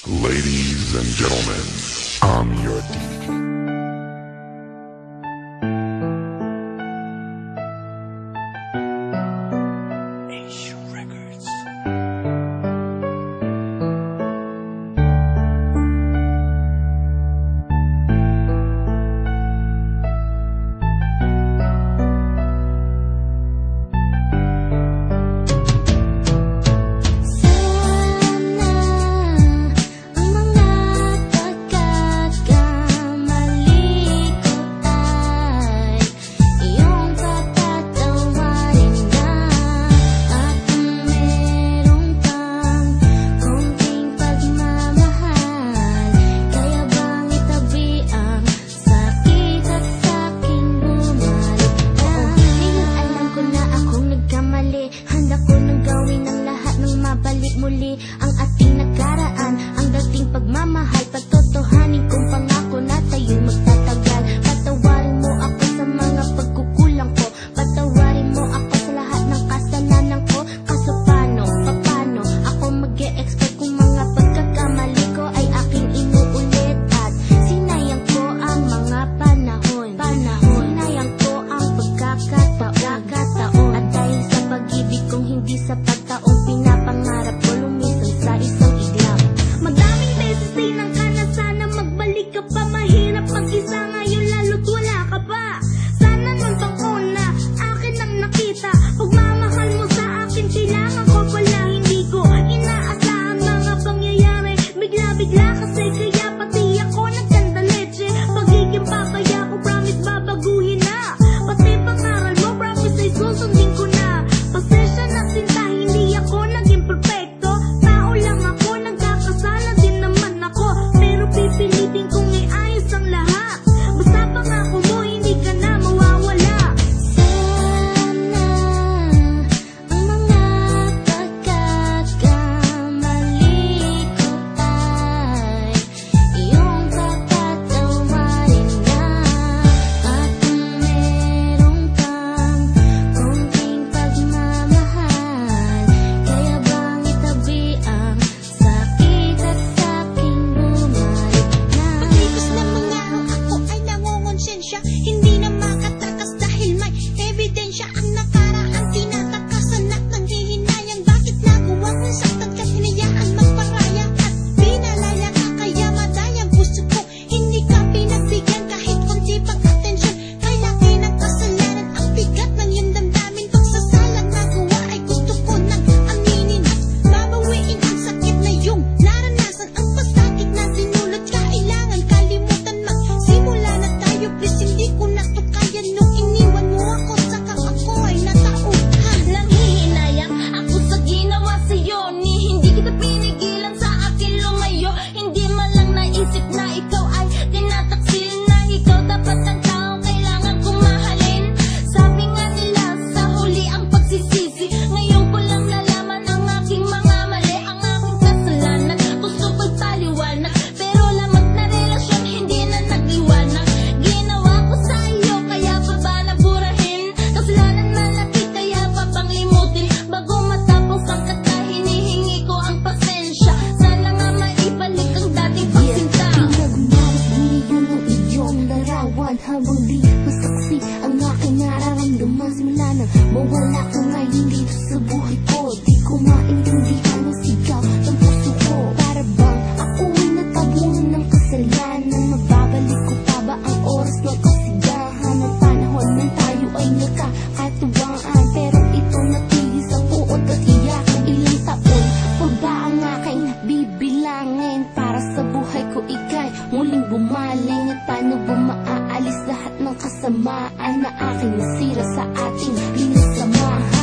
Ladies and gentlemen, I'm your DJ. Muli ang ating nakaraan, ang dating pagmamahal, patotohanin kong pangako na tayo'y magtatagal. Patawarin mo ako sa mga pagkukulang ko, patawarin mo ako sa lahat ng kasalanan ko. Kaso paano ako mag-e-expect kung mga pagkakamali ko ay aking inuulit at sinayang ko ang mga panahon. Sinayang ko ang pagkakataon at dahil sa pag-ibig kong hindi sapat taong pinapangarap ko lumisan sa isang iglap. Madaming beses tinang ka na sana magbalik ka pa. Mahirap mag-isa ngayon lalo't wala ka pa. Sana nung bangko na akin ang nakita. Pagmamahal mo sa akin kailangan ko pala. Hindi ko inaasahan mga pangyayari. Bigla-bigla kasi kaya pati ako nagkanda leche. Pagiging papaya ko promise babaguhin na. Pati pangaral mo promise ay susundin ko na. Pasensya na sinta hindi ako naging perfecto. Tao lang ako, nagkakasala din naman ako. Pero pipilitin kong iayos ang lahat. Basta pangako mo hindi ka na mawawala. Sana ang mga pagkakamali ko ay iyong papatawarin na. At kung meron kang konting pagmamahal, kaya bang itabi ang sakit at sa'king bumalik na. Pagkikos na mga ako ay nangongonsensya. Hindi na makatakas dahil may ebidensya. Ang nakaraan tinatakasan at nanghihinayang. Bakit nakuha kung saktan ka't hinayaan magparaya at pinalaya ka kaya madayang puso ko. Hindi ka pinagbigyan kahit konti pang atensyon. Kay laki ng kasalanan ang bigat ng iyong damdamin. Pagsasalang nagawa ay gusto ko nang aminin at babawiin ang sakit na iyong naranasan. Ang pasakit na sinulot kailangan kalimutan. Magsimula na tayo please, hindi ko na to kaya nung iniwan mo ako saka ako ay natauhan. Nanghihinayang ako sa ginawa sa'yo, ni hindi kita pinigilan sa akin lumayo. Hindi man lang naisip na ikaw ay tinataksil na ikaw dapat ang tao kailangan kong mahalin. Sabi nga nila sa huli ang pagsisisi. Ngayon ko lang nalaman ang aking mga mali, ang aking kasalanan. Gusto ko'y paliwanag pero lamang na relasyon hindi na nagliwanag. Ginawa ko sa iyo kaya pa ba naburahin? Kasalanan malaki kaya pa bang limutin? Bago matapos ang kata hinihingi ko ang pasensya. Sana nga maibalik ang dating pagsinta. Pinagmaras biniyon ng iyong larawan habang di masaksi ang aking nararamdaman. Simula nang mawala ka ngayon dito sa buhay ko, di ko maintindihan ang sigaw ng puso ko. Para bang ako ay natabunan ng kasalanan? Mababalik ko pa ba ang oras ng kasigahan at panahon nang tayo ay nagkakatuwaan? Pero ito natigil sa puot at iyakan. Ilang taon pa ba ang aking bibilangin para sa buhay ko ikay muling bumaling? At paano ba maaalis lahat ng kasamaan na aking nasira sa ating pinasamahan?